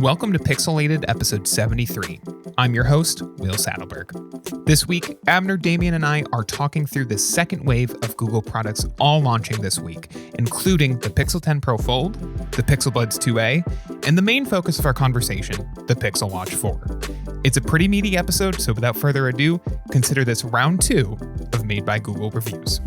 Welcome to Pixelated episode 73. I'm your host, Will Saddleberg. This week, Abner, Damien, and I are talking through the second wave of Google products all launching this week, including the Pixel 10 Pro Fold, the Pixel Buds 2a, and the main focus of our conversation, the Pixel Watch 4. It's a pretty meaty episode, so without further ado, consider this round 2 of Made by Google reviews.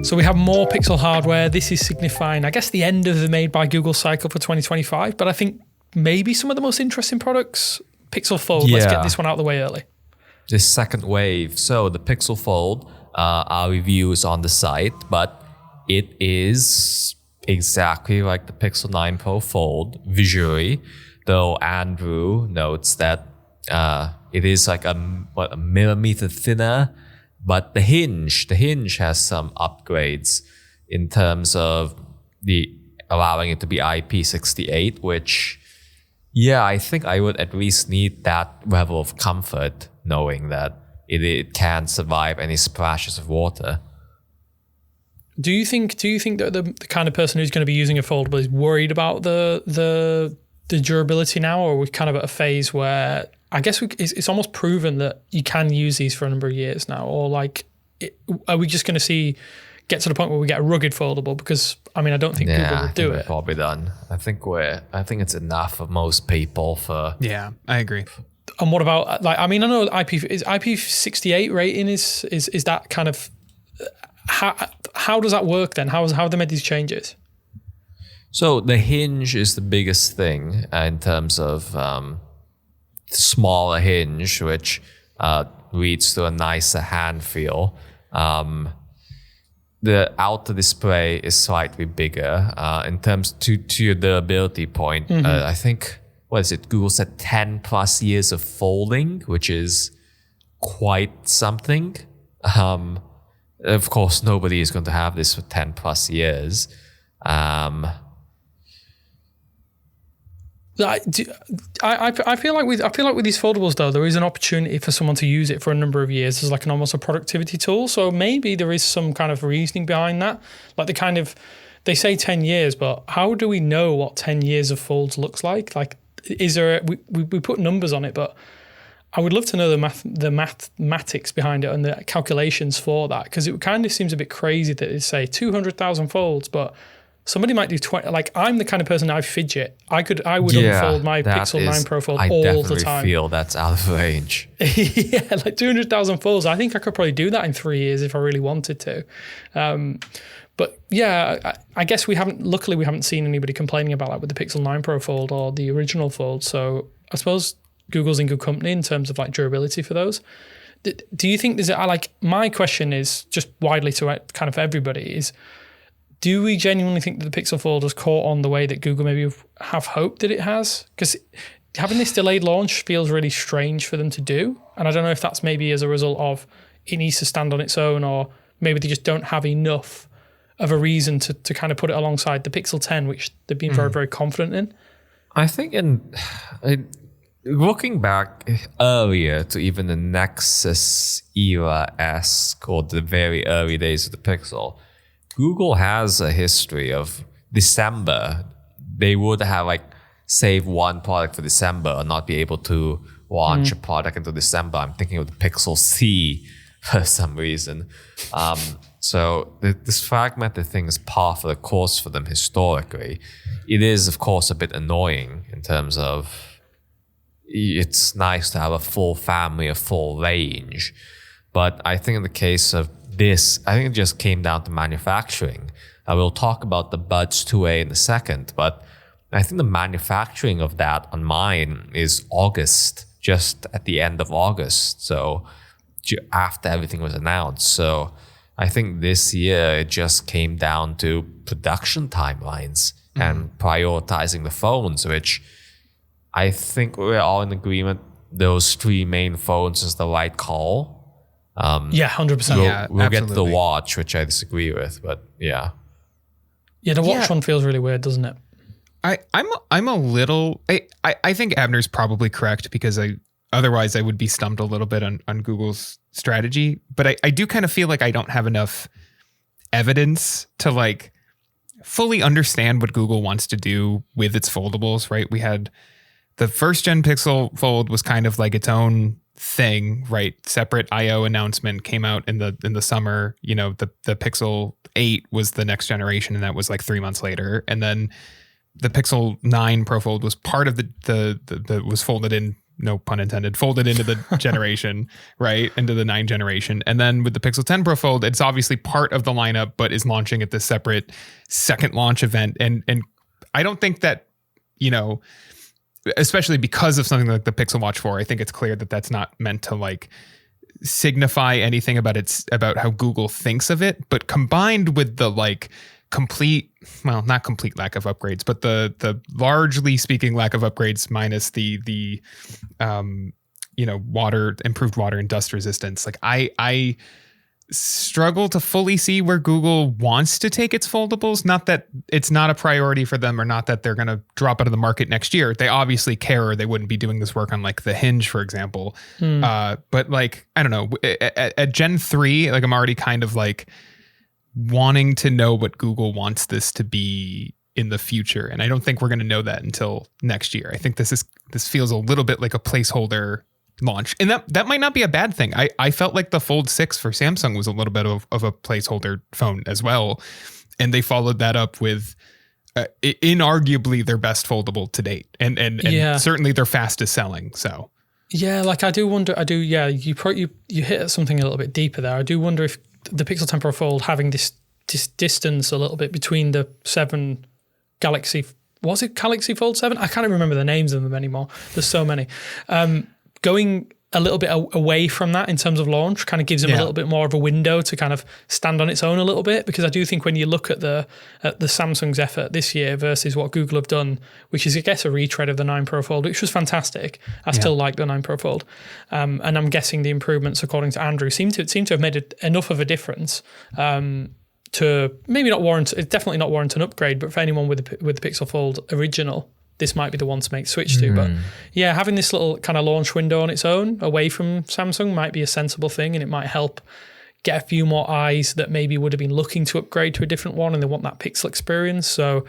So we have more Pixel hardware. This is signifying, I guess, the end of the Made by Google cycle for 2025. But I think maybe some of the most interesting products, Pixel Fold. Let's get this one out of the way early. This second wave. So the Pixel Fold, our review is on the site, but it is exactly like the Pixel 9 Pro Fold visually, though Andrew notes that it is like a millimeter thinner. But the hinge has some upgrades in terms of allowing it to be IP68, which, I think I would at least need that level of comfort knowing that it can survive any splashes of water. Do you think that the kind of person who's going to be using a foldable is worried about the durability now, or are we kind of at a phase where I guess it's almost proven that you can use these for a number of years now, or are we just going to get to the point where we get a rugged foldable? Because I don't think Google would do it. Probably done. I think it's enough for most people for. Yeah, I agree. And what about I know IP68 rating is that kind of how does that work then? How have they made these changes? So the hinge is the biggest thing in terms of. Smaller hinge, which leads to a nicer hand feel. The outer display is slightly bigger. In terms to your durability point, I think, Google said 10 plus years of folding, which is quite something. Of course, nobody is going to have this for 10 plus years. I feel like with these foldables though, there is an opportunity for someone to use it for a number of years as almost a productivity tool. So maybe there is some kind of reasoning behind that. They say 10 years, but how do we know what 10 years of folds looks like? Is there we put numbers on it, but I would love to know the mathematics behind it and the calculations for that, because it kind of seems a bit crazy that they say 200,000 folds, but somebody might do 20. I'm the kind of person I fidget. I would unfold my Pixel 9 Pro Fold all the time. I definitely feel that's out of range. 200,000 folds. I think I could probably do that in 3 years if I really wanted to. But I guess luckily we haven't seen anybody complaining about that with the Pixel 9 Pro Fold or the original Fold. So I suppose Google's in good company in terms of durability for those. Do you think my question is just widely to kind of everybody is, do we genuinely think that the Pixel Fold has caught on the way that Google maybe have hoped that it has? Because having this delayed launch feels really strange for them to do. And I don't know if that's maybe as a result of it needs to stand on its own, or maybe they just don't have enough of a reason to kind of put it alongside the Pixel 10, which they've been very, very confident in. I think looking back earlier to even the Nexus era-esque or the very early days of the Pixel, Google has a history of December. They would have save one product for December and not be able to launch a product until December. I'm thinking of the Pixel C for some reason. So this fragmented thing is par for the course for them historically. It is, of course, a bit annoying in terms of it's nice to have a full family, a full range. But I think in the case of this, I think it just came down to manufacturing. We'll talk about the Buds 2a in a second, but I think the manufacturing of that on mine is August, just at the end of August, so after everything was announced. So I think this year it just came down to production timelines and prioritizing the phones, which I think we're all in agreement those three main phones is the right call. 100%. We'll get to the watch, which I disagree with, but yeah. Yeah, the watch one feels really weird, doesn't it? I'm a little. I think Abner's probably correct, because otherwise I would be stumped a little bit on Google's strategy. But I do kind of feel like I don't have enough evidence to like fully understand what Google wants to do with its foldables, right? We had the first gen Pixel Fold was kind of like its own thing, right? Separate I/O announcement came out in the summer. You know, the Pixel 8 was the next generation, and that was like 3 months later. And then the Pixel 9 Pro Fold was part of the was folded in, no pun intended, folded into the generation, right? Into the 9 generation. And then with the Pixel 10 Pro Fold, it's obviously part of the lineup, but is launching at this separate second launch event. And I don't think that, you know, especially because of something like the Pixel Watch 4, I think it's clear that that's not meant to like signify anything about how Google thinks of it. But combined with the like complete, well, not complete lack of upgrades, but the largely speaking lack of upgrades minus the you know, improved water and dust resistance. Like I struggle to fully see where Google wants to take its foldables. Not that it's not a priority for them, or not that they're going to drop out of the market next year. They obviously care, or they wouldn't be doing this work on like the Hinge, for example. But like, I don't know, at Gen 3, like I'm already kind of like wanting to know what Google wants this to be in the future. And I don't think we're going to know that until next year. I think this feels a little bit like a placeholder launch. And that might not be a bad thing. I felt like the Fold 6 for Samsung was a little bit of a placeholder phone as well. And they followed that up with inarguably their best foldable to date. And certainly their fastest selling. So yeah, like you hit at something a little bit deeper there. I do wonder if the Pixel 10 Pro Fold having this distance a little bit between the 7 Galaxy, was it Galaxy Fold 7? I can't remember the names of them anymore. There's so many. Going a little bit away from that in terms of launch kind of gives them a little bit more of a window to kind of stand on its own a little bit, because I do think when you look at the Samsung's effort this year versus what Google have done, which is I guess a retread of the 9 Pro Fold, which was fantastic. I still like the 9 Pro Fold, and I'm guessing the improvements, according to Andrew, seem to have made enough of a difference to maybe not warrant. It's definitely not warrant an upgrade, but for anyone with the Pixel Fold original, this might be the one to make the switch to. But yeah, having this little kind of launch window on its own away from Samsung might be a sensible thing, and it might help get a few more eyes that maybe would have been looking to upgrade to a different one and they want that Pixel experience. So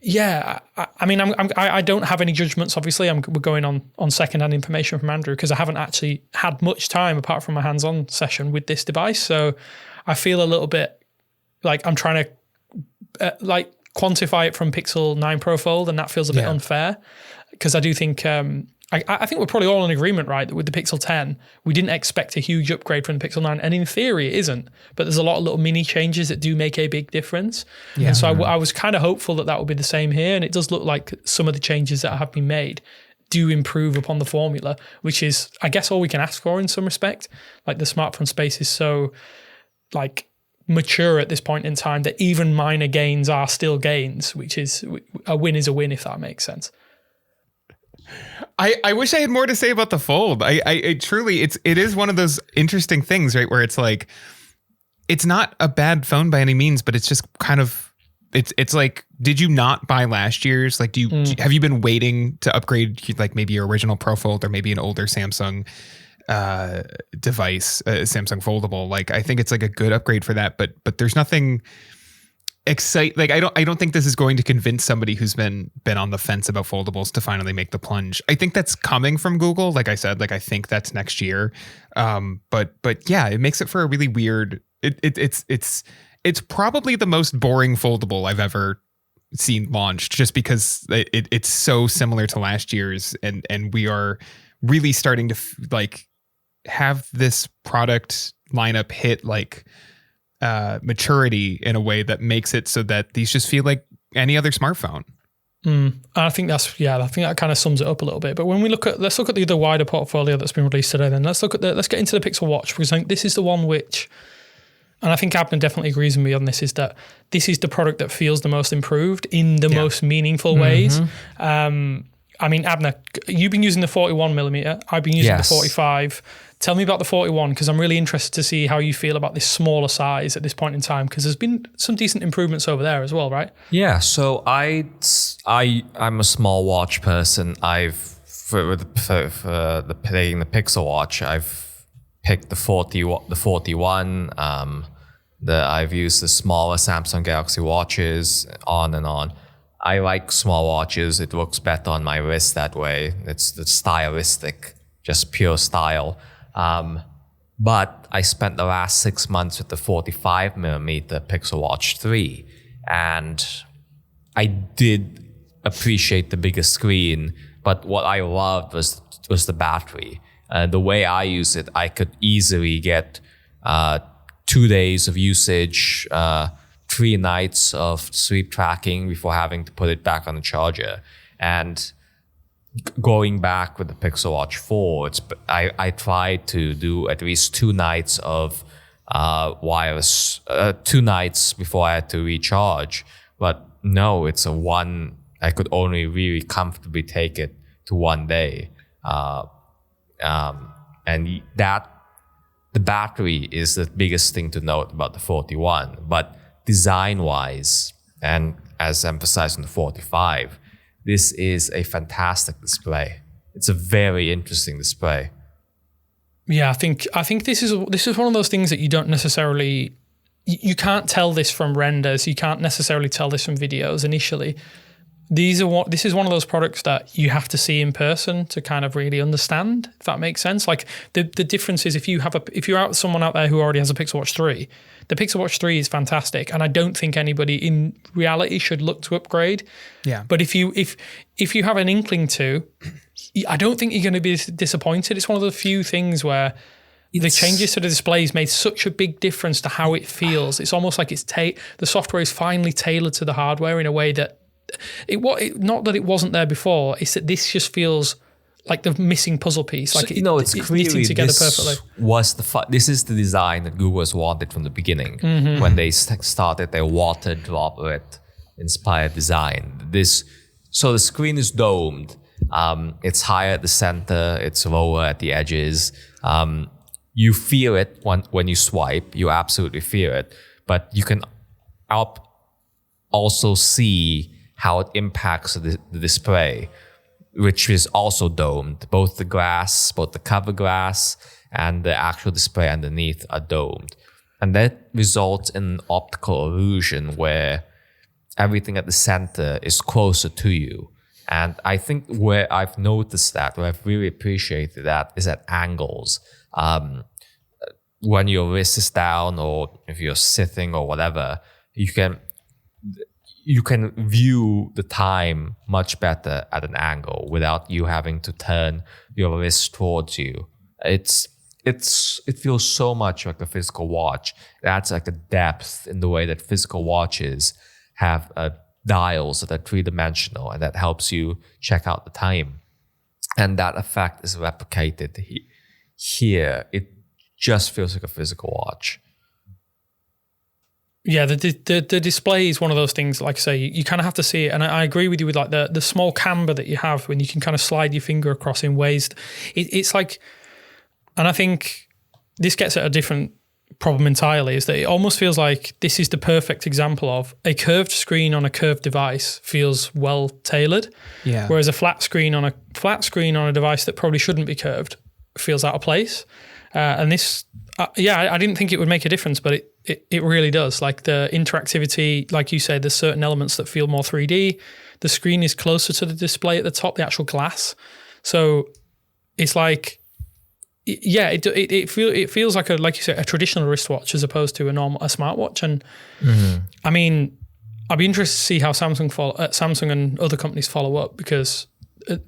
yeah, I mean, I don't have any judgments, obviously. We're going on second-hand information from Andrew because I haven't actually had much time apart from my hands-on session with this device. So I feel a little bit like I'm trying to quantify it from Pixel 9 Pro Fold, and that feels a bit unfair, because I do think I think we're probably all in agreement, right, that with the Pixel 10 we didn't expect a huge upgrade from the Pixel 9, and in theory it isn't, but there's a lot of little mini changes that do make a big difference. And so I was kind of hopeful that would be the same here, and it does look like some of the changes that have been made do improve upon the formula, which is I guess all we can ask for in some respect. Like the smartphone space is so like mature at this point in time that even minor gains are still gains, which is a win, if that makes sense. I wish I had more to say about the Fold. I truly, it is one of those interesting things, right, where it's like, it's not a bad phone by any means, but it's just kind of, it's like, did you not buy last year's? Like, have you been waiting to upgrade like maybe your original Pro Fold or maybe an older Samsung device, Samsung Foldable? Like, I think it's like a good upgrade for that, but there's nothing like I don't think this is going to convince somebody who's been on the fence about foldables to finally make the plunge. I think that's coming from Google. Like I said, like I think that's next year. But yeah, it makes it for a really weird. It's probably the most boring foldable I've ever seen launched, just because it's so similar to last year's, and we are really starting to like have this product lineup hit like maturity in a way that makes it so that these just feel like any other smartphone. I think that kind of sums it up a little bit. But when let's look at the other wider portfolio that's been released today, then let's get into the Pixel Watch, because I think this is the one which, and I think Abner definitely agrees with me on this, is that this is the product that feels the most improved in the most meaningful ways. I mean, Abner, you've been using the 41mm. I've been using the 45. Tell me about the 41, because I'm really interested to see how you feel about this smaller size at this point in time, because there's been some decent improvements over there as well, right? Yeah, so I'm a small watch person. For playing the Pixel Watch, I've picked the 41. I've used the smaller Samsung Galaxy watches, on and on. I like small watches. It looks better on my wrist that way. It's the stylistic, just pure style. But I spent the last 6 months with the 45mm Pixel Watch 3, and I did appreciate the bigger screen, but what I loved was the battery. The way I use it, I could easily get 2 days of usage, 3 nights of sleep tracking before having to put it back on the charger. And going back with the Pixel Watch 4, I tried to do at least 2 nights of wireless, 2 nights before I had to recharge. But no, I could only really comfortably take it to 1 day. And the battery is the biggest thing to note about the 41. But design-wise, and as emphasized on the 45, this is a fantastic display. It's a very interesting display. Yeah, I think this is one of those things that you don't necessarily, you can't tell this from renders. You can't necessarily tell this from videos initially. This is one of those products that you have to see in person to kind of really understand, if that makes sense. Like the difference is if you're out someone out there who already has a Pixel Watch 3, the Pixel Watch 3 is fantastic, and I don't think anybody in reality should look to upgrade. Yeah. But if you have an inkling to, I don't think you're going to be disappointed. It's one of the few things where the changes to the displays made such a big difference to how it feels. It's almost like the software is finally tailored to the hardware in a way that not that it wasn't there before. It's that this just feels like the missing puzzle piece. Like it's clearly knitting together perfectly. This is the design that Google has wanted from the beginning when they started their water droplet inspired design. So the screen is domed. It's higher at the center. It's lower at the edges. You feel it when you swipe. You absolutely feel it. But you can also see how it impacts the display, which is also domed. Both the cover glass and the actual display underneath are domed. And that results in an optical illusion where everything at the center is closer to you. And I think where I've noticed that, where I've really appreciated that, is at angles. When your wrist is down, or if you're sitting or whatever, you can view the time much better at an angle without you having to turn your wrist towards you. It feels so much like a physical watch. That's like a depth in the way that physical watches have dials that are 3-dimensional, and that helps you check out the time. And that effect is replicated here. It just feels like a physical watch. Yeah, the display is one of those things, like I say, you kind of have to see it. And I agree with you with like the small camber that you have when you can kind of slide your finger across in ways. It's like, and I think this gets at a different problem entirely, is that it almost feels like this is the perfect example of a curved screen on a curved device feels well tailored. Yeah. Whereas a flat screen on a device that probably shouldn't be curved feels out of place. And this, I didn't think it would make a difference, but it really does. Like the interactivity, like you said, there's certain elements that feel more 3D. The screen is closer to the display at the top, the actual glass. So it's like, yeah, it feels like like you said, a traditional wristwatch as opposed to a smartwatch. And I mean, I'd be interested to see how Samsung and other companies follow up, because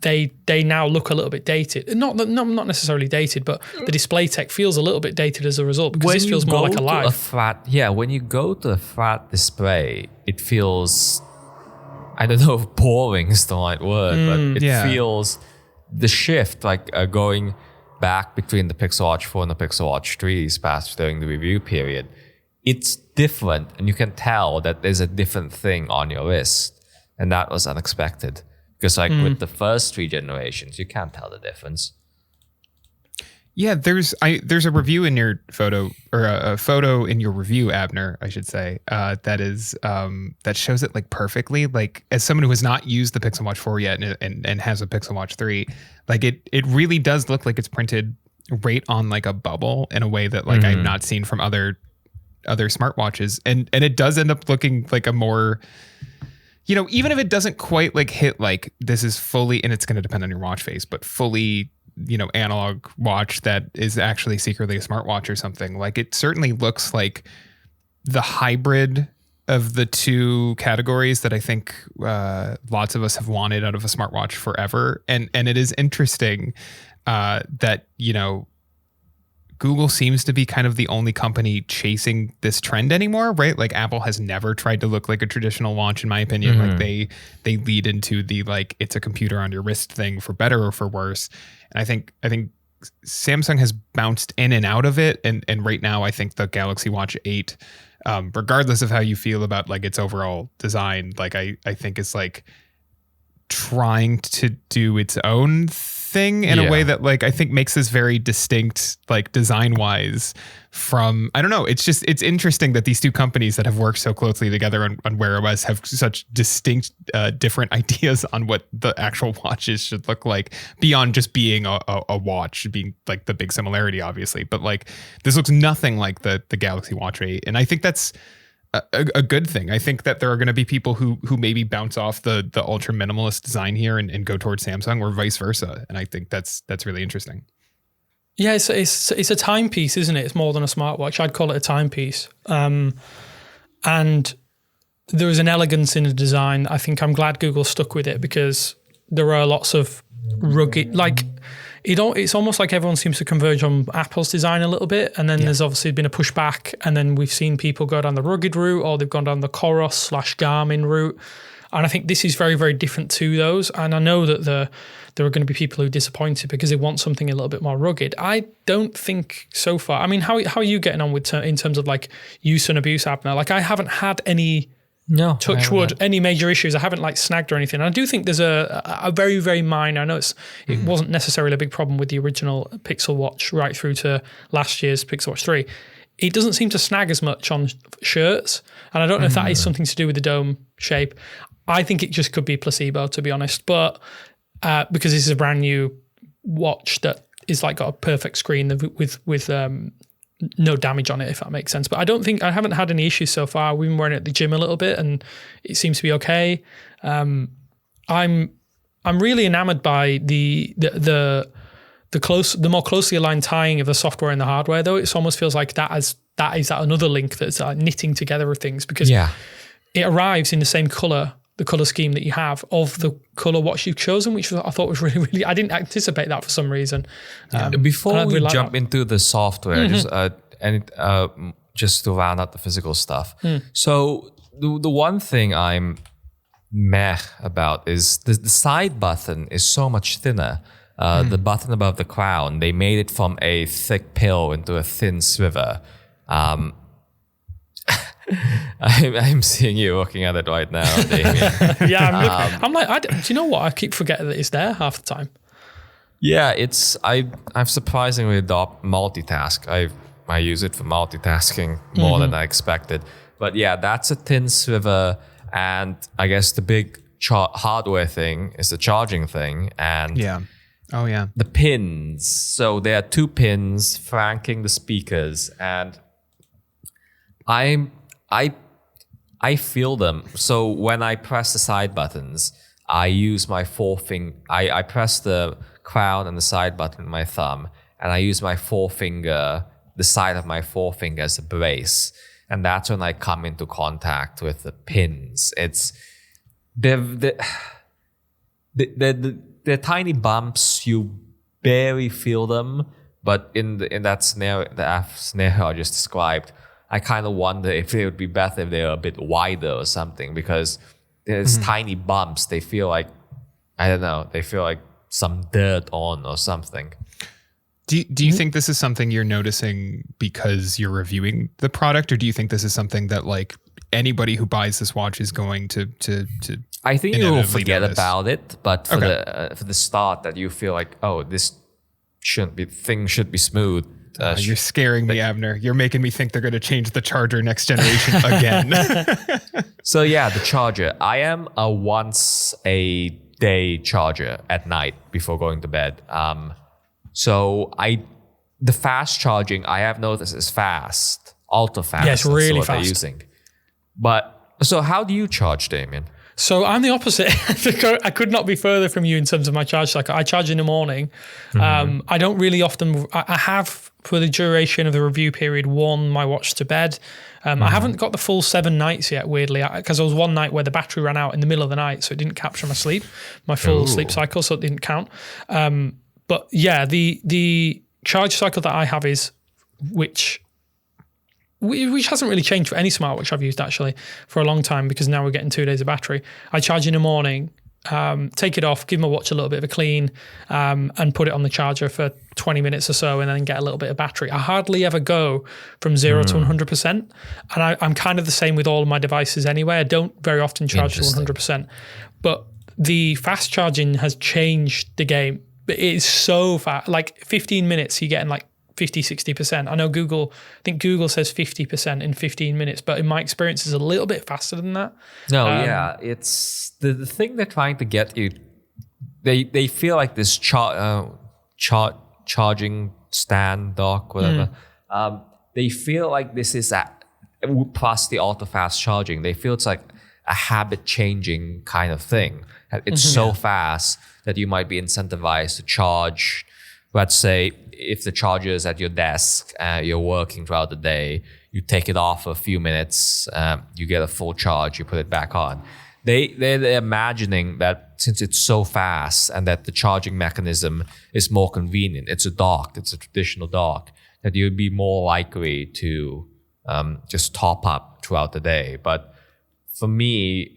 they now look a little bit dated. Not necessarily dated, but the display tech feels a little bit dated as a result, because this feels more like a live. When you go to a flat display, it feels, I don't know if boring is the right word, but it feels the shift, like going back between the Pixel Watch 4 and the Pixel Watch 3 past during the review period. It's different, and you can tell that there's a different thing on your wrist, and that was unexpected. Because with the first 3 generations, you can't tell the difference. Yeah, there's a review in your photo, or a photo in your review, Abner, I should say, that shows it like perfectly. Like, as someone who has not used the Pixel Watch 4 yet and has a Pixel Watch 3, like it really does look like it's printed right on like a bubble in a way that like I've not seen from other other smartwatches, and it does end up looking like a more, even if it doesn't quite like hit like this is fully, and it's going to depend on your watch face, but fully, analog watch that is actually secretly a smartwatch or something. Like it certainly looks like the hybrid of the two categories that I think lots of us have wanted out of a smartwatch forever. And it is interesting that, Google seems to be kind of the only company chasing this trend anymore, right? Like Apple has never tried to look like a traditional watch, in my opinion. Like they lead into the like it's a computer on your wrist thing for better or for worse. And I think Samsung has bounced in and out of it. And right now I think the Galaxy Watch 8, regardless of how you feel about like its overall design, like I think it's like trying to do its own thing in a way that like I think makes this very distinct, like design wise from, I don't know. It's interesting that these two companies that have worked so closely together on Wear OS have such distinct, different ideas on what the actual watches should look like beyond just being a watch, being like the big similarity, obviously. But like this looks nothing like the Galaxy Watch 8. And I think that's a good thing. I think that there are going to be people who maybe bounce off the ultra minimalist design here and go towards Samsung or vice versa. And I think that's really interesting. Yeah, it's a timepiece, isn't it? It's more than a smartwatch. I'd call it a timepiece. And there is an elegance in the design. I think I'm glad Google stuck with it because there are lots of rugged, like it's almost like everyone seems to converge on Apple's design a little bit. And then there's obviously been a pushback. And then we've seen people go down the rugged route or they've gone down the Coros/Garmin route. And I think this is very, very different to those. And I know that there are going to be people who are disappointed because they want something a little bit more rugged. I don't think so far. I mean, how are you getting on with in terms of like use and abuse, Abner? Like I haven't had any, touch wood, any major issues. I haven't like snagged or anything. And I do think there's a very, very minor, I know it wasn't necessarily a big problem with the original Pixel Watch right through to last year's Pixel Watch 3. It doesn't seem to snag as much on shirts. And I don't know if that is something to do with the dome shape. I think it just could be placebo, to be honest. But because this is a brand new watch that is like got a perfect screen with no damage on it, if that makes sense. But I haven't had any issues so far. We've been wearing it at the gym a little bit and it seems to be okay. I'm really enamored by the more closely aligned tying of the software and the hardware, though. It almost feels like that is another link that's knitting together of things because it arrives in the same color, the color scheme that you have of the color watch you've chosen, which I thought was really, really, I didn't anticipate that for some reason. Before we jump into the software, just to round out the physical stuff. So the one thing I'm meh about is the side button is so much thinner. The button above the crown, they made it from a thick pill into a thin sliver. I'm seeing you looking at it right now, Damien. Yeah, I'm like, do you know what? I keep forgetting that it's there half the time. Yeah, I've surprisingly adopt multitask. I use it for multitasking more than I expected. But yeah, that's a thin sliver, and I guess the big hardware thing is the charging thing, and the pins. So there are 2 pins flanking the speakers, and I feel them. So when I press the side buttons, I use my forefinger. I press the crown and the side button with my thumb, and I use my forefinger, the side of my forefinger as a brace. And that's when I come into contact with the pins. They're tiny bumps. You barely feel them, but in that scenario I just described, I kind of wonder if it would be better if they were a bit wider or something, because there's tiny bumps. They feel like, I don't know, they feel like some dirt on or something. Do you think this is something you're noticing because you're reviewing the product, or do you think this is something that like anybody who buys this watch is going to I think you will forget about it, but for the start that you feel like, oh, this should be smooth. You're scaring me, Abner. You're making me think they're going to change the charger next generation again. So yeah, the charger. I am a once a day charger at night before going to bed. So the fast charging I have noticed is fast. ultra fast. Yeah, it's really what fast. they're using. But so how do you charge, Damien? So I'm the opposite. I could not be further from you in terms of my charge cycle. I charge in the morning. I don't really often. I have, for the duration of the review period, worn my watch to bed. I haven't got the full 7 nights yet, weirdly, because there was one night where the battery ran out in the middle of the night, so it didn't capture my sleep, my full sleep cycle, so it didn't count. But yeah, the charge cycle that I have is which hasn't really changed for any smartwatch I've used actually for a long time, because now we're getting 2 days of battery. I charge in the morning, take it off, give my watch a little bit of a clean, and put it on the charger for 20 minutes or so, and then get a little bit of battery. I hardly ever go from 0 to 100%. And I'm kind of the same with all of my devices anyway. I don't very often charge to 100%. But the fast charging has changed the game. It is so fast. Like 15 minutes, you're getting like 50, 60%. I know I think Google says 50% in 15 minutes, but in my experience, it's a little bit faster than that. No, it's the thing they're trying to get you. They feel like this charging stand dock, whatever. They feel like this is plus the ultra fast charging. They feel it's like a habit changing kind of thing. It's so fast that you might be incentivized to charge. Let's say if the charger is at your desk, you're working throughout the day, you take it off for a few minutes, you get a full charge, you put it back on. They're imagining that since it's so fast and that the charging mechanism is more convenient, it's a traditional dock, that you'd be more likely to just top up throughout the day. But for me,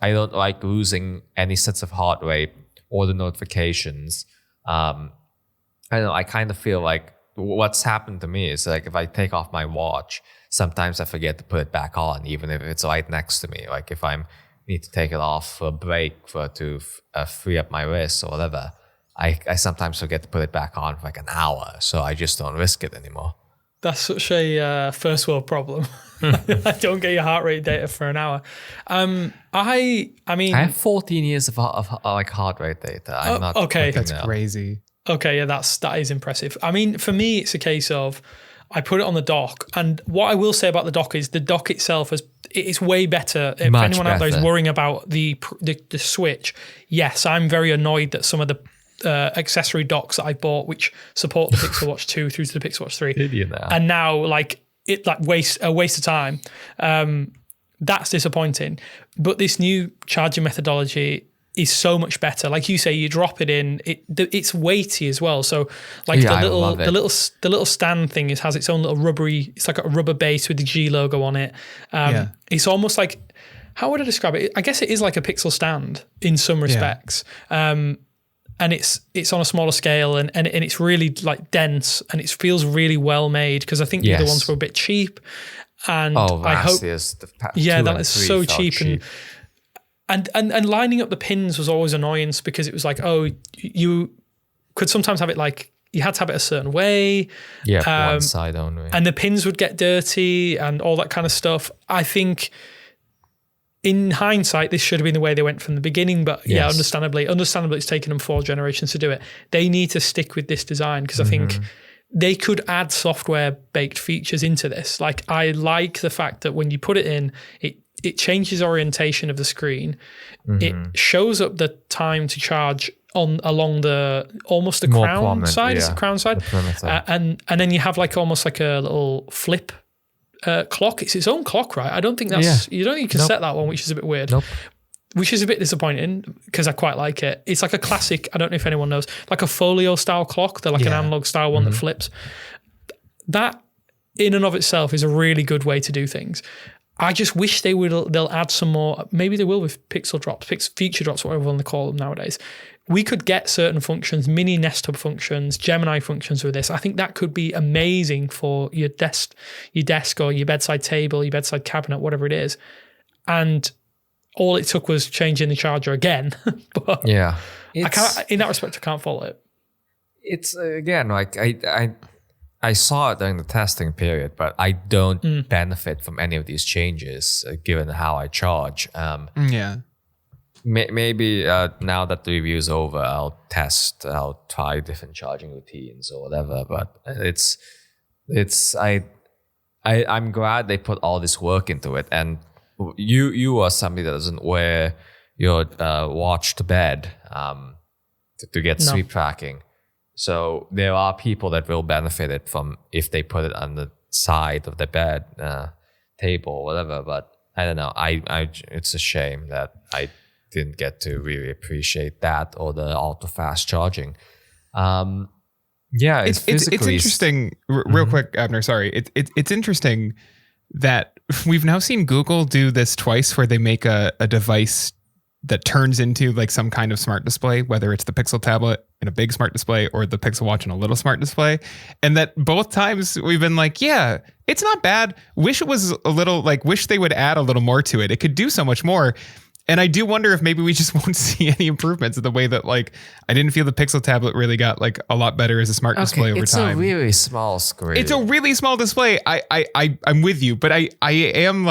I don't like losing any sense of heart rate or the notifications. I don't know, I kind of feel like what's happened to me is like if I take off my watch, sometimes I forget to put it back on, even if it's right next to me. Like if I need to take it off for a break to free up my wrist or whatever, I sometimes forget to put it back on for like an hour. So I just don't risk it anymore. That's such a first world problem. I don't get your heart rate data for an hour. I mean, I have 14 years of like heart rate data. I'm not okay. That's crazy. Okay, yeah, that is impressive. I mean, for me, it's a case of I put it on the dock, and what I will say about the dock is the dock itself it's way better. If anyone out there is worrying about the Switch, yes, I'm very annoyed that some of the accessory docks that I bought, which support the Pixel Watch 2 through to the Pixel Watch 3, and now like it like a waste of time. That's disappointing. But this new charging methodology is so much better. Like you say, you drop it in. It's weighty as well. So like the little stand thing has its own little rubbery. It's like a rubber base with the G logo on it. It's almost like, how would I describe it? I guess it is like a Pixel stand in some respects. And it's on a smaller scale and it's really like dense and it feels really well made, because I think the other ones were a bit cheap. And I hope that is so cheap. And lining up the pins was always annoyance, because it was like, you could sometimes have it like, you had to have it a certain way. Yeah, one side only. And the pins would get dirty and all that kind of stuff. I think in hindsight, this should have been the way they went from the beginning. But yeah, understandably, it's taken them 4 generations to do it. They need to stick with this design, because I think they could add software-baked features into this. Like, I like the fact that when you put it in, it changes orientation of the screen. It shows up the time to charge along almost the crown side. It's the crown side, and then you have like almost like a little flip clock. It's its own clock, right? I don't think that's you can set that one, which is a bit weird. Which is a bit disappointing, because I quite like it. It's like a classic. I don't know if anyone knows, like a folio style clock. They're like an analog style one that flips. That in and of itself is a really good way to do things. I just wish they'll add some more. Maybe they will with pixel drops, feature drops, whatever you want to call them nowadays. We could get certain functions, mini Nest Hub functions, Gemini functions with this. I think that could be amazing for your desk or your bedside table, your bedside cabinet, whatever it is. And all it took was changing the charger again. But in that respect, I can't fault it. It's again, like I saw it during the testing period, but I don't benefit from any of these changes given how I charge. Maybe now that the review is over, I'll try different charging routines or whatever. But I'm glad they put all this work into it. And you are somebody that doesn't wear your watch to bed to get sleep tracking. So there are people that will benefit it from if they put it on the side of the bed, table, or whatever. But I don't know. It's a shame that I didn't get to really appreciate that or the ultra fast charging. It's interesting. Real quick, Abner. Sorry, it's interesting that we've now seen Google do this twice, where they make a device that turns into like some kind of smart display, whether it's the Pixel tablet in a big smart display or the Pixel Watch in a little smart display. And that both times we've been like, yeah, it's not bad. Wish it was a little wish they would add a little more to it. It could do so much more. And I do wonder if maybe we just won't see any improvements in the way that I didn't feel the Pixel tablet really got a lot better as a smart display over time. It's a really small screen. It's a really small display. I'm with you, but I am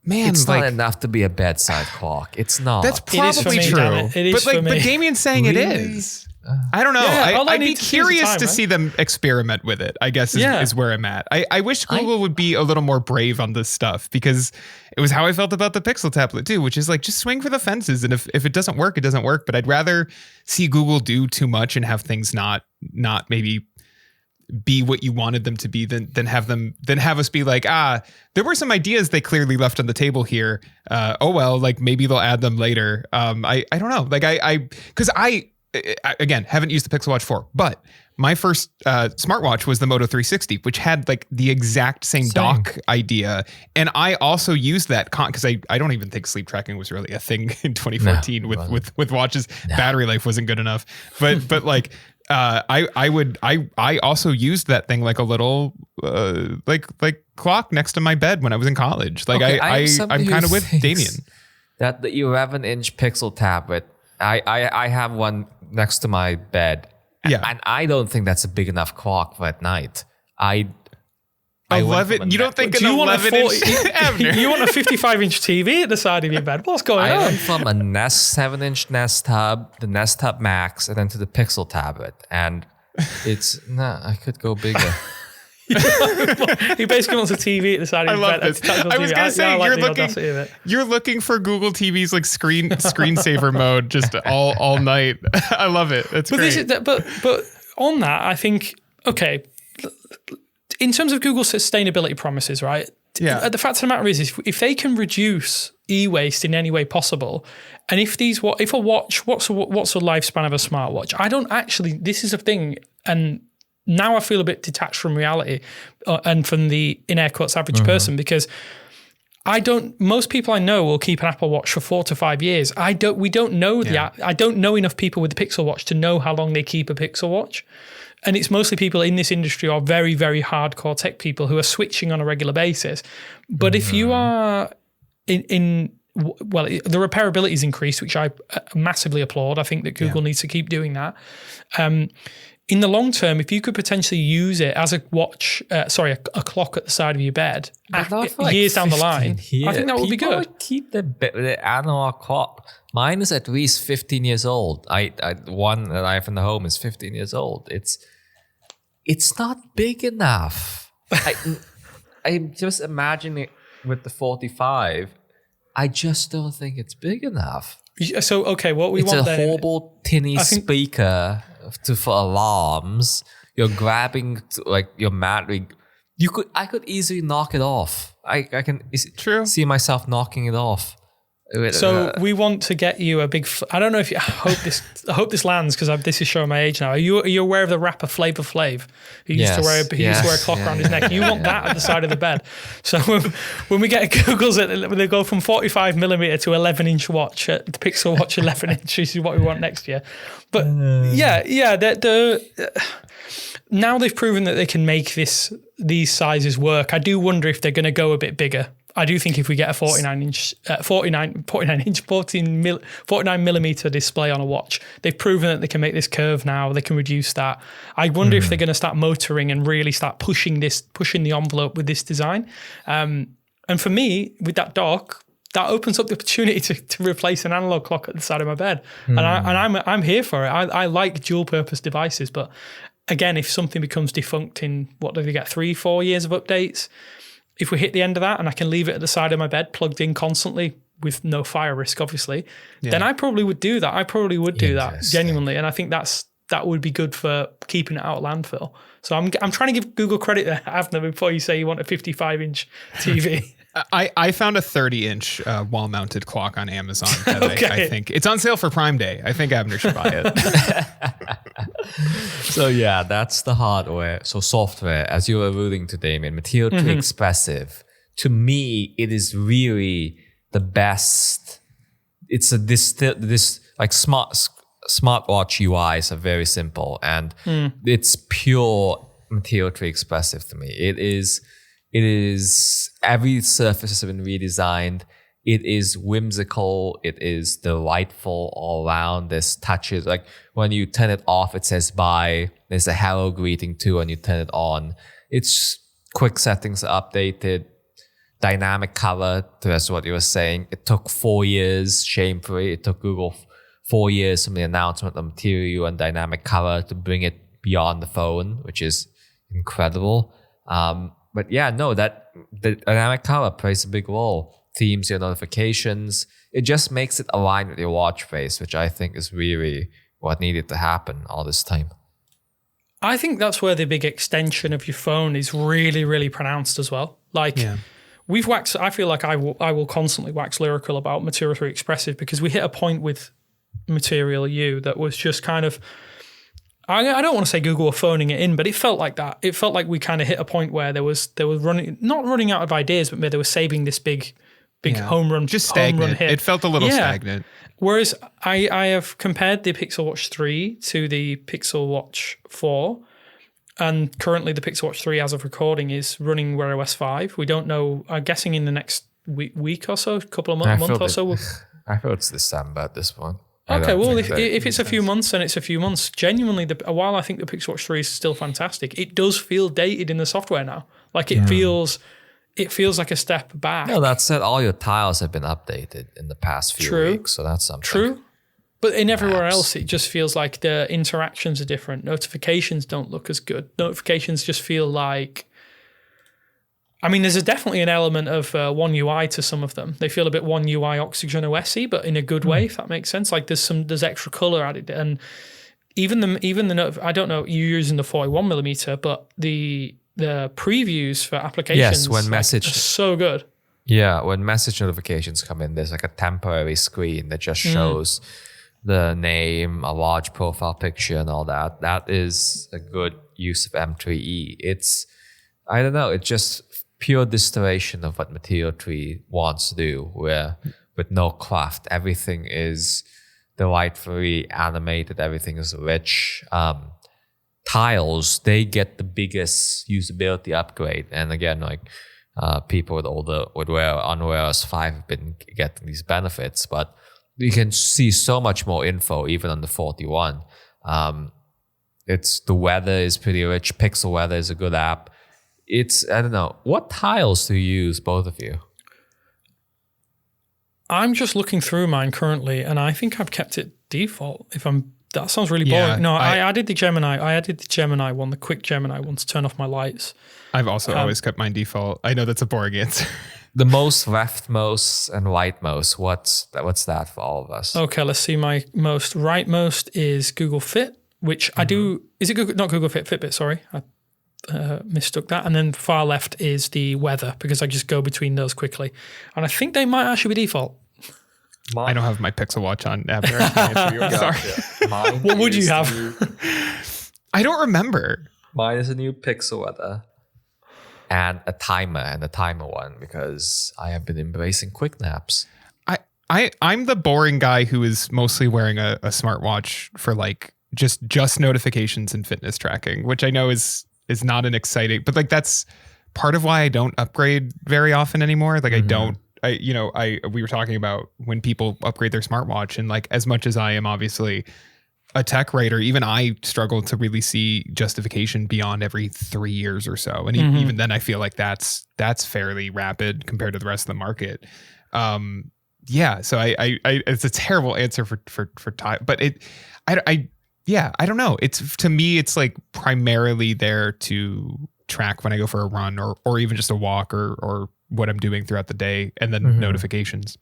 man, it's not enough to be a bedside clock. It's not. That's probably true. It is but Damien's saying really? It is. I don't know. I'd be curious to see them experiment with it, I guess is where I'm at. I wish Google would be a little more brave on this stuff, because it was how I felt about the Pixel tablet too, which is just swing for the fences. And if it doesn't work, it doesn't work. But I'd rather see Google do too much and have things not maybe be what you wanted them to be than have us be there were some ideas they clearly left on the table here. Maybe they'll add them later. I don't know. Because I again haven't used the Pixel Watch 4, but my first smartwatch was the Moto 360, which had the exact same dock idea. And I also used that because I don't even think sleep tracking was really a thing in 2014 with watches. No. Battery life wasn't good enough. But I also used that thing like a little clock next to my bed when I was in college. I'm kind of with Damien. That the 11-inch Pixel tablet, I have one next to my bed. Yeah. And I don't think that's a big enough clock for at night. 11. You don't think an 11-inch Abner? You want a 55-inch TV at the side of your bed? What's going on? I went from a Nest 7-inch Nest Hub, the Nest Hub Max, and then to the Pixel tablet. And I could go bigger. He basically wants a TV at the side of your bed. This. I was going to say, you're looking for Google TV's screensaver mode just all night. I love it. That's great. But on that, I think, okay, in terms of Google's sustainability promises, right? Yeah. The fact of the matter is if they can reduce e-waste in any way possible, and if a watch, what's the lifespan of a smartwatch? I don't actually, this is a thing, and now I feel a bit detached from reality and from the, in air quotes, average person, because most people I know will keep an Apple Watch for 4 to 5 years. I don't know enough people with the Pixel Watch to know how long they keep a Pixel Watch. And it's mostly people in this industry are very, very hardcore tech people who are switching on a regular basis. But if you are the repairability is increased, which I massively applaud. I think that Google needs to keep doing that. In the long term, if you could potentially use it as a watch, a clock at the side of your bed, years down the line, I think that would be good. People keep the analog clock. Mine is at least 15 years old. One that I have in the home is 15 years old. It's not big enough. I'm just imagining it with the 45. I just don't think it's big enough. So, okay, what we want then... It's a horrible tinny speaker for alarms. You're grabbing your battery. I could easily knock it off. I can see myself knocking it off. So we want to get you a big. I don't know if you. I hope this lands because this is showing my age now. Are you aware of the rapper Flavor Flav? He used to wear a clock around his neck. You want that at the side of the bed. So when we get Google's, they go from 45mm to 11-inch watch. The Pixel Watch 11 inches is what we want next year. But now they've proven that they can make these sizes work. I do wonder if they're going to go a bit bigger. I do think if we get a 49mm display on a watch, they've proven that they can make this curve now. They can reduce that. I wonder if they're going to start motoring and really start pushing the envelope with this design. And for me, with that dock, that opens up the opportunity to replace an analog clock at the side of my bed. And I'm here for it. I like dual purpose devices, but again, if something becomes defunct in, what do they get, 3-4 years of updates, if we hit the end of that and I can leave it at the side of my bed plugged in constantly with no fire risk, obviously, then I probably would do that. I probably would do that genuinely. And I think that would be good for keeping it out of landfill. So I'm trying to give Google credit there, Abner, before you say you want a 55-inch TV. I found a 30-inch wall-mounted clock on Amazon that I think it's on sale for Prime Day. I think Abner should buy it. So yeah, that's the hardware. So software, as you were alluding to, Damien, Material Tree Expressive. To me, it is really the best. It's this like smartwatch UIs are very simple, and it's pure Material Tree Expressive to me. It is every surface has been redesigned. It is whimsical. It is delightful all around. There's touches, like when you turn it off, it says bye. There's a hello greeting too when you turn it on. It's quick settings are updated. Dynamic color, that's what you were saying. It took 4 years, shamefully. It took Google 4 years from the announcement of Material and dynamic color to bring it beyond the phone, which is incredible. But yeah, no, that the dynamic color plays a big role. Themes your notifications. It just makes it align with your watch face, which I think is really what needed to happen all this time. I think that's where the big extension of your phone is really, really pronounced as well. Like we've waxed, I feel like I will constantly wax lyrical about Material 3 Expressive because we hit a point with Material U that was just kind of, I don't want to say Google were phoning it in, but it felt like that. It felt like we kind of hit a point where they were not running out of ideas, but they were saving this big home run, just stagnant. Home run hit. It felt a little stagnant. Whereas I have compared the Pixel Watch 3 to the Pixel Watch 4, and currently the Pixel Watch 3, as of recording, is running Wear OS 5. We don't know. I'm guessing in the next week or so, couple of months or so. I thought it's December at this point. Okay, well, if it's a few months, then it's a few months. Genuinely, while I think the Pixel Watch 3 is still fantastic, it does feel dated in the software now. Like it feels like a step back. No, that said, all your tiles have been updated in the past few weeks, so that's something. True. But in everywhere else, it just feels like the interactions are different. Notifications don't look as good. Notifications just feel like... I mean, there's definitely an element of One UI to some of them. They feel a bit One UI Oxygen OS-y, but in a good way, if that makes sense. Like there's extra color added, and even the I don't know, you're using the 41mm, but the previews for applications, when are so good. Yeah, when message notifications come in, there's like a temporary screen that just shows the name, a large profile picture, and all that. That is a good use of M3E. It's, I don't know, it's just pure distillation of what Material Tree wants to do, where with no craft, everything is delightfully animated, everything is rich. Tiles, they get the biggest usability upgrade, and again, like people with Wear OS 5 have been getting these benefits, but you can see so much more info even on the 41. It's the weather is pretty rich. Pixel Weather is a good app. It's, I don't know, what tiles do you use, both of you? I'm just looking through mine currently, and I think I've kept it default. That sounds really boring. Yeah, no, I added the Gemini. I added the Gemini one, the quick Gemini one, to turn off my lights. I've also always kept mine default. I know that's a boring answer. The most, leftmost, and rightmost. What's that for all of us? Okay, let's see. My most rightmost is Google Fit, which I do. Is it Google? Not Google Fit, Fitbit. Sorry, I mistook that. And then far left is the weather, because I just go between those quickly. And I think they might actually be default. I don't have my Pixel Watch on, Abner. I can't answer you. I'm sorry. What would you have? I don't remember. Mine is a new Pixel Weather. And a timer one, because I have been embracing quick naps. I'm the boring guy who is mostly wearing a smartwatch for like just notifications and fitness tracking, which I know is not an exciting, but like that's part of why I don't upgrade very often anymore. Like we were talking about when people upgrade their smartwatch, and like as much as I am obviously a tech writer, even I struggle to really see justification beyond every 3 years or so. And even then I feel like that's fairly rapid compared to the rest of the market. So I it's a terrible answer for time, but Yeah, I don't know. It's to me, it's like primarily there to track when I go for a run or even just a walk or what I'm doing throughout the day, and then notifications.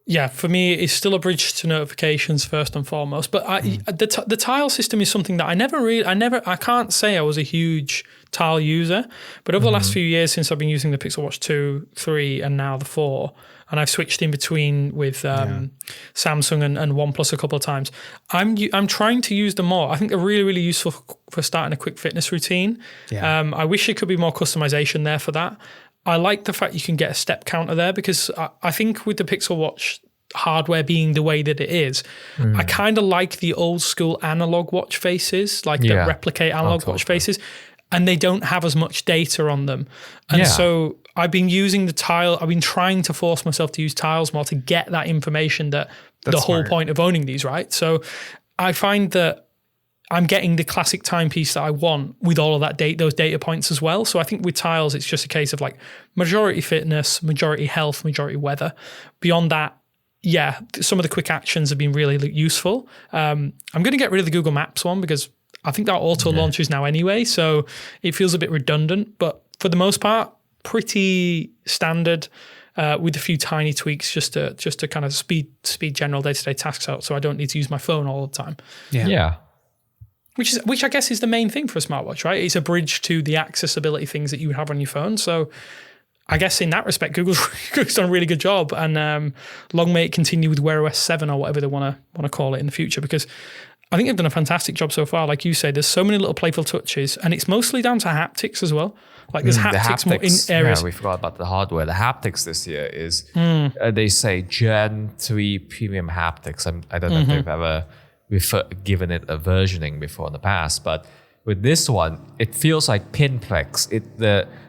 Yeah, for me, it's still a bridge to notifications first and foremost. But the tile system is something that I can't say I was a huge tile user. But over the last few years, since I've been using the Pixel Watch 2, 3, and now the 4, and I've switched in between with Samsung and OnePlus a couple of times, I'm trying to use them more. I think they're really, really useful for starting a quick fitness routine. Yeah. I wish there could be more customization there for that. I like the fact you can get a step counter there, because I think with the Pixel Watch hardware being the way that it is, I kind of like the old school analog watch faces, like the replicate analog watch faces, and they don't have as much data on them. And so I've been using the tile. I've been trying to force myself to use tiles more to get that information that's the whole point of owning these, right? So I find that I'm getting the classic timepiece that I want with all of that those data points as well. So I think with tiles, it's just a case of like majority fitness, majority health, majority weather. Beyond that, yeah, some of the quick actions have been really useful. I'm going to get rid of the Google Maps one because I think that auto launches now anyway. So it feels a bit redundant, but for the most part, pretty standard with a few tiny tweaks just to kind of speed general day-to-day tasks out. So I don't need to use my phone all the time. Yeah. Which I guess is the main thing for a smartwatch, right? It's a bridge to the accessibility things that you would have on your phone. So I guess in that respect, Google's done a really good job, and long may it continue with Wear OS 7 or whatever they want to call it in the future, because I think they've done a fantastic job so far. Like you say, there's so many little playful touches, and it's mostly down to haptics as well. Like there's haptics more in areas. Yeah, we forgot about the hardware. The haptics this year is, they say Gen 3 premium haptics. I don't know if they've ever given it a versioning before in the past, but with this one, it feels like pinpricks.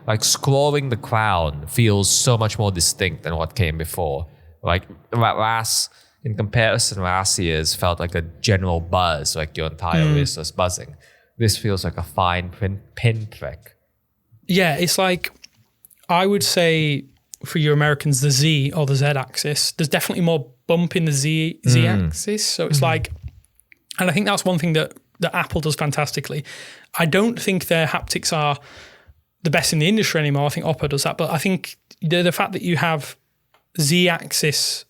Like scrolling the crown feels so much more distinct than what came before. Like in comparison, last year's felt like a general buzz, like your entire wrist was buzzing. This feels like a fine pinprick. Yeah, it's like, I would say for you Americans, the Z or the Z axis, there's definitely more bump in the Z axis. So it's like, and I think that's one thing that Apple does fantastically. I don't think their haptics are the best in the industry anymore. I think Oppo does that, but I think the fact that you have Z-axis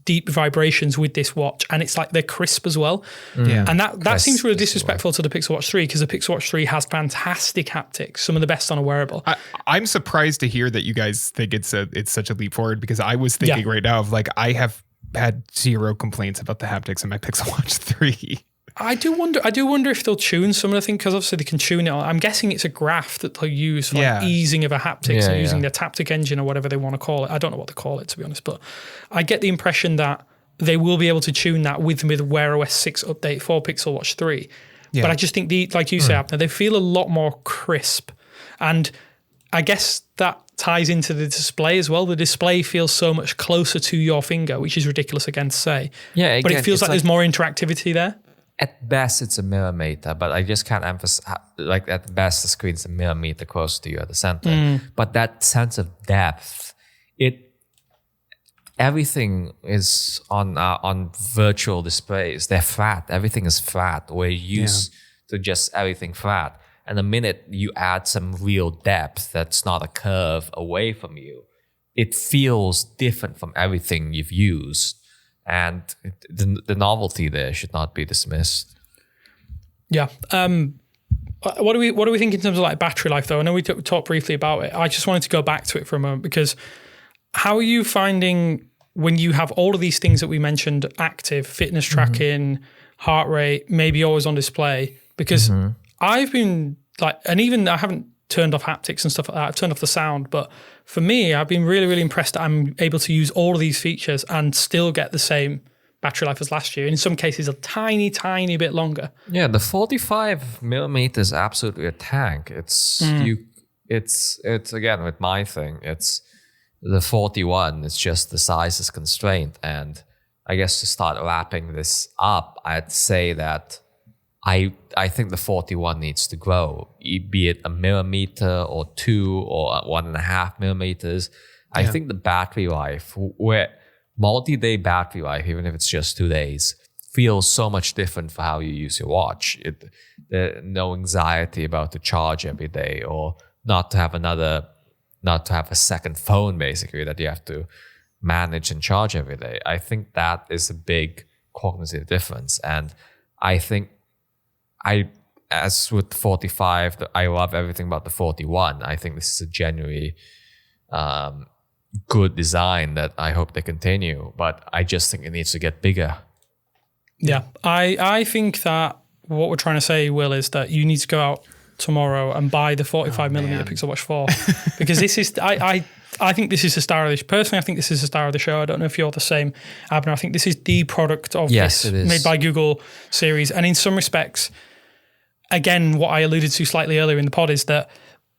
deep vibrations with this watch, and it's like they're crisp as well. And that seems really disrespectful to the Pixel Watch 3, because the Pixel Watch 3 has fantastic haptics, some of the best on a wearable. I'm surprised to hear that you guys think it's such a leap forward, because I was thinking right now of like, I have had zero complaints about the haptics in my Pixel Watch 3. I do wonder if they'll tune some of the things, because obviously they can tune it on. I'm guessing it's a graph that they'll use for like easing of a haptics, and using their Taptic engine or whatever they want to call it. I don't know what they call it, to be honest, but I get the impression that they will be able to tune that with Wear OS 6 update for Pixel Watch 3. But I just think, like you say, Abner, they feel a lot more crisp. And I guess that ties into the display as well. The display feels so much closer to your finger, which is ridiculous again to say. Yeah, again, but it feels like there's more interactivity there. At best, it's a millimeter, but I just can't emphasize, like at best, the screen's a millimeter close to you at the center. But that sense of depth, everything is on virtual displays. They're flat. Everything is flat. We're used to just everything flat. And the minute you add some real depth that's not a curve away from you, it feels different from everything you've used. And the novelty there should not be dismissed. Yeah. What do we think in terms of like battery life, though? I know we talked briefly about it. I just wanted to go back to it for a moment, because how are you finding when you have all of these things that we mentioned active, fitness tracking, heart rate, maybe always on display? Because I've been like, and even I haven't turned off haptics and stuff like that. I've turned off the sound, but for me, I've been really, really impressed that I'm able to use all of these features and still get the same battery life as last year. In some cases, a tiny, tiny bit longer. Yeah, the 45 millimeters is absolutely a tank. It's again with my thing. It's the 41. It's just the size is constrained, and I guess to start wrapping this up, I'd say that I think the 41 needs to grow, be it a millimeter or 2 or 1.5 millimeters. I think the battery life, where multi-day battery life, even if it's just 2 days, feels so much different for how you use your watch. There's no anxiety about to charge every day, or not to have a second phone basically that you have to manage and charge every day. I think that is a big cognitive difference. And I think as with the 45, I love everything about the 41. I think this is a genuinely good design that I hope they continue, but I just think it needs to get bigger. Yeah, I think that what we're trying to say, Will, is that you need to go out tomorrow and buy the 45mm Pixel Watch 4, because this is I think this is the star of this. Personally, I think this is the star of the show. I don't know if you're the same, Abner. I think this is the product of this made by Google series, and in some respects, again, what I alluded to slightly earlier in the pod is that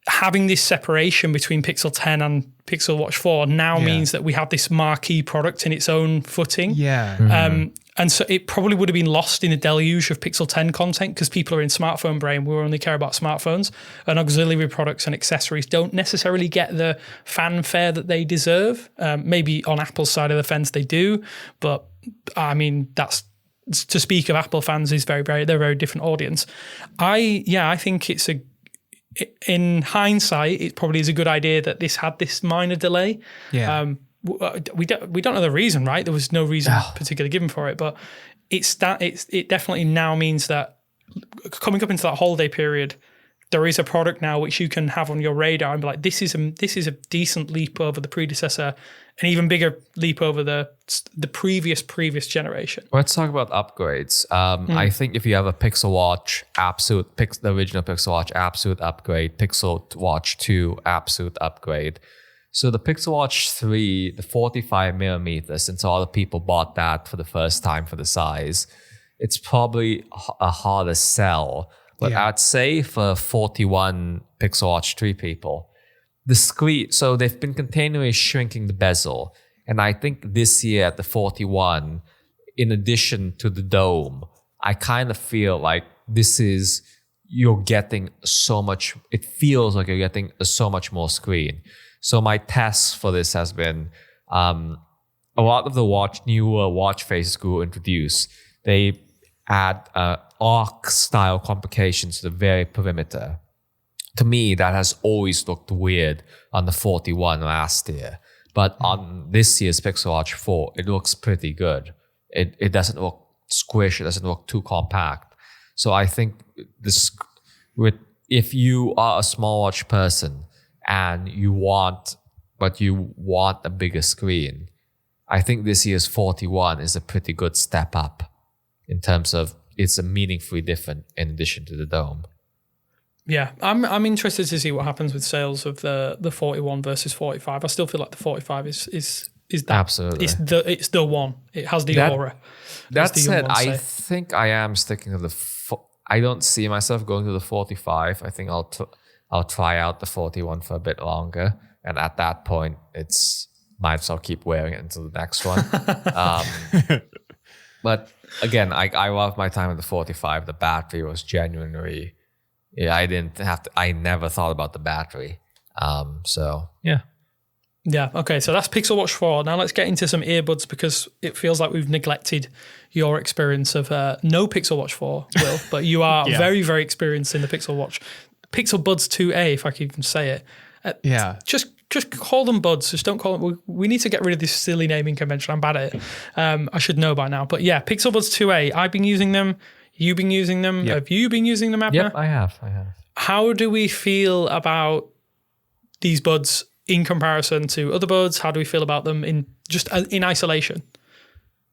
having this separation between Pixel 10 and Pixel Watch 4 now means that we have this marquee product in its own footing. Yeah. And so it probably would have been lost in a deluge of Pixel 10 content because people are in smartphone brain. We only care about smartphones, and auxiliary products and accessories don't necessarily get the fanfare that they deserve. Maybe on Apple's side of the fence they do, but I mean, that's, to speak of Apple fans is they're a very different audience. I think it's in hindsight, it probably is a good idea that this had this minor delay. Yeah. We don't know the reason, right? There was no reason particularly given for it, but it definitely now means that coming up into that holiday period, there is a product now which you can have on your radar and be like, this is a decent leap over the predecessor, an even bigger leap over the previous generation. Let's talk about upgrades. I think if you have a Pixel Watch, the original Pixel Watch, absolute upgrade. Pixel Watch 2, absolute upgrade. So the Pixel Watch 3, the 45mm, since a lot of people bought that for the first time for the size, it's probably a harder sell. But I'd say for 41 Pixel Watch 3 people, the screen, so they've been continually shrinking the bezel. And I think this year at the 41, in addition to the dome, I kind of feel like you're getting so much, it feels like you're getting so much more screen. So my test for this has been a lot of the newer watch faces Google introduced, they add arc-style complications to the very perimeter. To me, that has always looked weird on the 41 last year. But on this year's Pixel Watch 4, it looks pretty good. It doesn't look squished. It doesn't look too compact. So I think if you are a small watch person and you want a bigger screen, I think this year's 41 is a pretty good step up in terms of it's a meaningfully different in addition to the dome. Yeah, I'm interested to see what happens with sales of the 41 versus 45. I still feel like the 45 is that absolutely it's the one. It has the aura. That said, I think I am sticking to I don't see myself going to the 45. I think I'll try out the 41 for a bit longer, and at that point, might as well keep wearing it until the next one. But again, I love my time with the 45. The battery was genuinely. Yeah, I never thought about the battery. So yeah. Yeah, okay, so that's Pixel Watch 4. Now let's get into some earbuds, because it feels like we've neglected your experience of no Pixel Watch 4, Will, but you are very, very experienced in the Pixel Watch. Pixel Buds 2A, if I can even say it. Just call them Buds. Just don't call them. We need to get rid of this silly naming convention. I'm bad at it. I should know by now. But yeah, Pixel Buds 2A. I've been using them. You've been using them. Yep. Have you been using them, Abner? Yep, I have. How do we feel about these buds in comparison to other buds? How do we feel about them in isolation?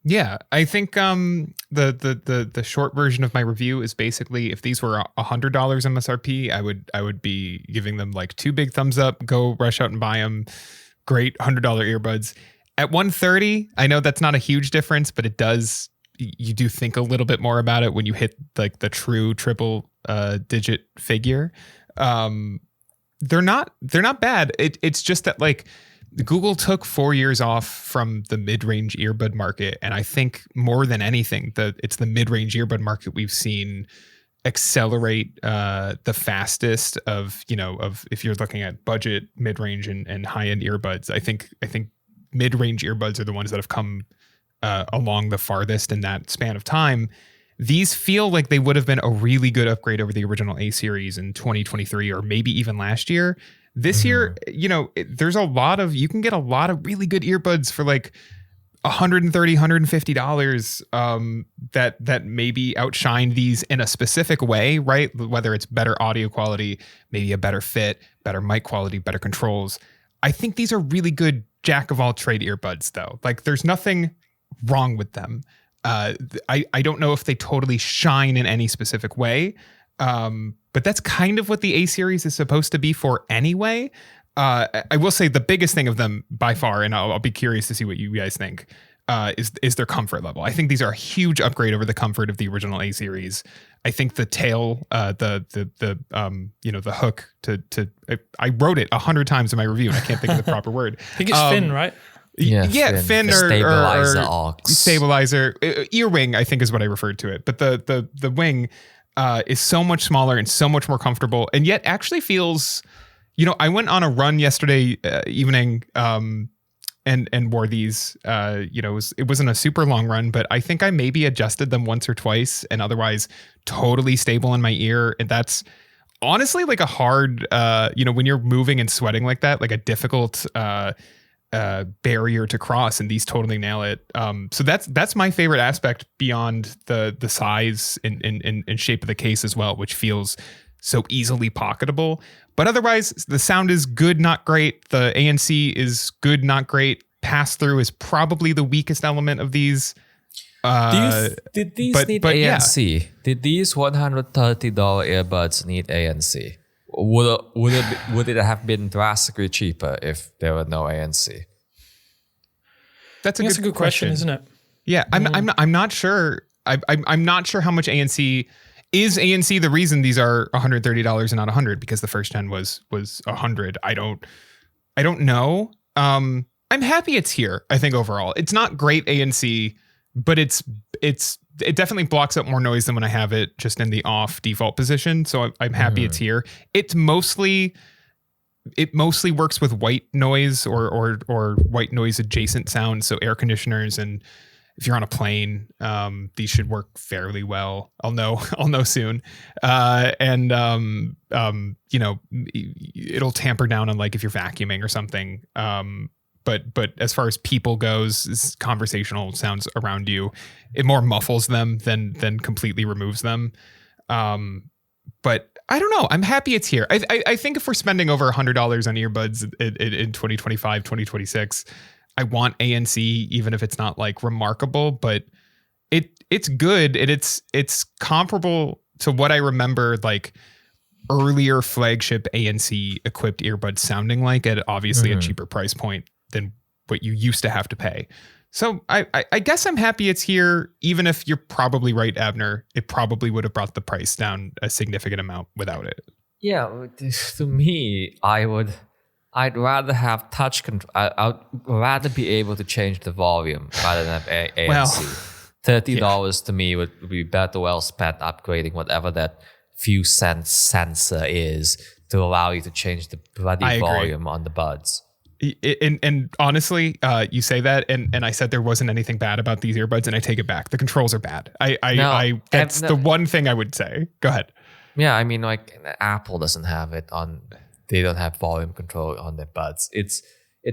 Yeah, I think the short version of my review is basically, if these were $100 MSRP, I would be giving them like 2 big thumbs up. Go rush out and buy them. Great $100 earbuds. At $130, I know that's not a huge difference, but it does. You do think a little bit more about it when you hit like the true triple digit figure. They're not bad. It's just that like Google took 4 years off from the mid-range earbud market, and I think more than anything, it's the mid-range earbud market we've seen accelerate the fastest of if you're looking at budget, mid-range, and high-end earbuds. I think mid-range earbuds are the ones that have come along the farthest in that span of time. These feel like they would have been a really good upgrade over the original A series in 2023 or maybe even last year. This year, there's you can get a lot of really good earbuds for like $130, $150 that maybe outshine these in a specific way, right? Whether it's better audio quality, maybe a better fit, better mic quality, better controls. I think these are really good jack of all trade earbuds though. Like there's nothing wrong with them. I don't know if they totally shine in any specific way, but that's kind of what the A series is supposed to be for anyway. I will say the biggest thing of them by far, and I'll be curious to see what you guys think, is their comfort level. I think these are a huge upgrade over the comfort of the original A series. I think the tail, the hook I wrote it 100 times in my review and I can't think of the proper word. I think it's fin, right? Yeah, fin or stabilizer. Earwing, I think is what I referred to it. But the wing is so much smaller and so much more comfortable, and yet actually feels. I went on a run yesterday evening, and wore these. It wasn't a super long run, but I think I maybe adjusted them once or twice, and otherwise totally stable in my ear. And that's honestly like a hard, when you're moving and sweating like that, like a difficult. Barrier to cross, and these totally nail it. So that's my favorite aspect beyond the size and shape of the case as well, which feels so easily pocketable. But otherwise, the sound is good, not great. The ANC is good, not great. Pass through is probably the weakest element of these. Did these need ANC? Yeah. Did these $130 earbuds need ANC? Would it have been drastically cheaper if there were no ANC? That's a good question, isn't it? Yeah, I'm not sure. I'm not sure how much ANC is. ANC the reason these are $130 and not $100 because the first gen was $100. I don't know. I'm happy it's here. I think overall it's not great ANC, but it definitely blocks out more noise than when I have it just in the off default position. So I'm happy it's here. It mostly works with white noise or white noise adjacent sounds. So air conditioners, and if you're on a plane, these should work fairly well. I'll know soon. It'll tamper down on like if you're vacuuming or something. But as far as people goes, conversational sounds around you, it more muffles them than completely removes them. But I don't know. I'm happy it's here. I think if we're spending over $100 on earbuds in 2025, 2026, I want ANC, even if it's not like remarkable, but it's good. And it's comparable to what I remember like earlier flagship ANC equipped earbuds sounding like at obviously a cheaper price point than what you used to have to pay. So I guess I'm happy it's here, even if you're probably right, Abner. It probably would have brought the price down a significant amount without it. Yeah, to me, I'd rather have touch control. I'd rather be able to change the volume rather than have ANC. Well, $30 to me would be better well spent upgrading whatever that few cents sensor is to allow you to change the bloody volume on the buds. And honestly, you say that, and I said there wasn't anything bad about these earbuds, and I take it back. The controls are bad. That's the one thing I would say. Go ahead. Yeah, I mean, like Apple doesn't have it on. They don't have volume control on their buds. It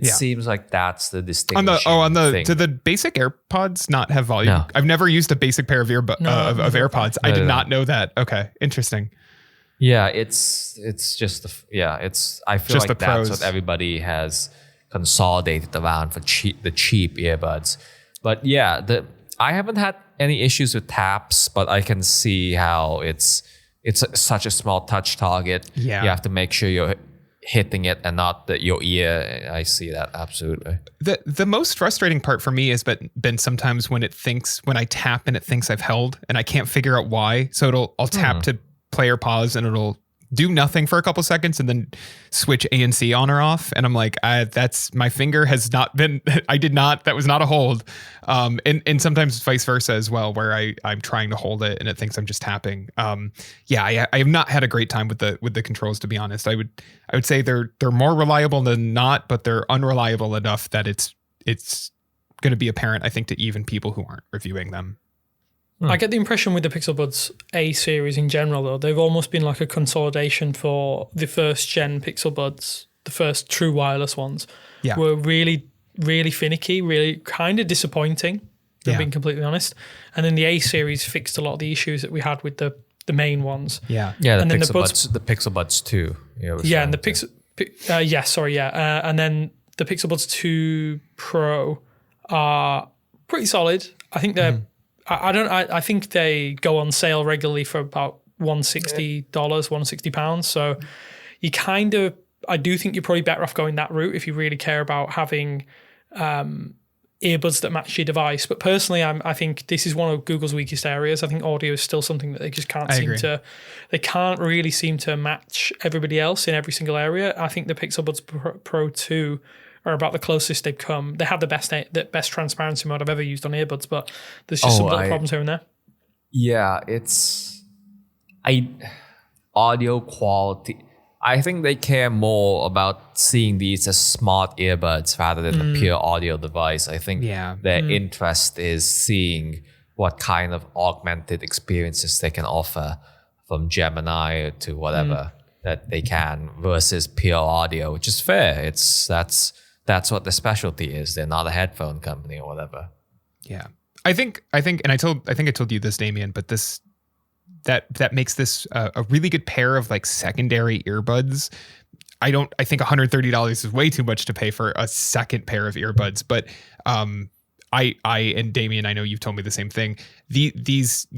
seems like that's the distinction. Do the basic AirPods not have volume? No. I've never used a basic pair of AirPods. I did not know that. Okay, interesting. Yeah, it's just I feel just like that's what everybody has consolidated around for the cheap earbuds. But yeah, I haven't had any issues with taps, but I can see how it's such a small touch target. Yeah, you have to make sure you're hitting it and not your ear. I see that absolutely. The most frustrating part for me has been sometimes when I tap and it thinks I've held and I can't figure out why. So I'll tap to play or pause and it'll do nothing for a couple seconds and then switch ANC on or off. And I'm like, that's my finger has not been, that was not a hold. And sometimes vice versa as well, where I'm trying to hold it and it thinks I'm just tapping. I have not had a great time with the controls, to be honest. I would say they're more reliable than not, but they're unreliable enough that it's going to be apparent, I think, to even people who aren't reviewing them. I get the impression with the Pixel Buds A series in general, though, they've almost been like a consolidation for the first gen Pixel Buds, the first true wireless ones, were really, really finicky, really kind of disappointing, if I'm being completely honest. And then the A series fixed a lot of the issues that we had with the main ones. Yeah, and then the Pixel Buds 2. And the Pixel, and then the Pixel Buds 2 Pro are pretty solid. I think they're. I think they go on sale regularly for about $160, £160. So you kind of, I do think you're probably better off going that route if you really care about having earbuds that match your device. But personally, I think this is one of Google's weakest areas. I think audio is still something that they just can't they can't really seem to match everybody else in every single area. I think the Pixel Buds Pro 2 are about the closest they've come. They have the best transparency mode I've ever used on earbuds, but there's just some little problems here and there. Yeah, audio quality. I think they care more about seeing these as smart earbuds rather than a pure audio device. I think their interest is seeing what kind of augmented experiences they can offer from Gemini to whatever that they can versus pure audio, which is fair. That's what the specialty is. They're not a headphone company or whatever. Yeah. I think I told you this, Damien, but that makes this a really good pair of like secondary earbuds. I think $130 is way too much to pay for a second pair of earbuds, but I and Damien, I know you've told me the same thing. These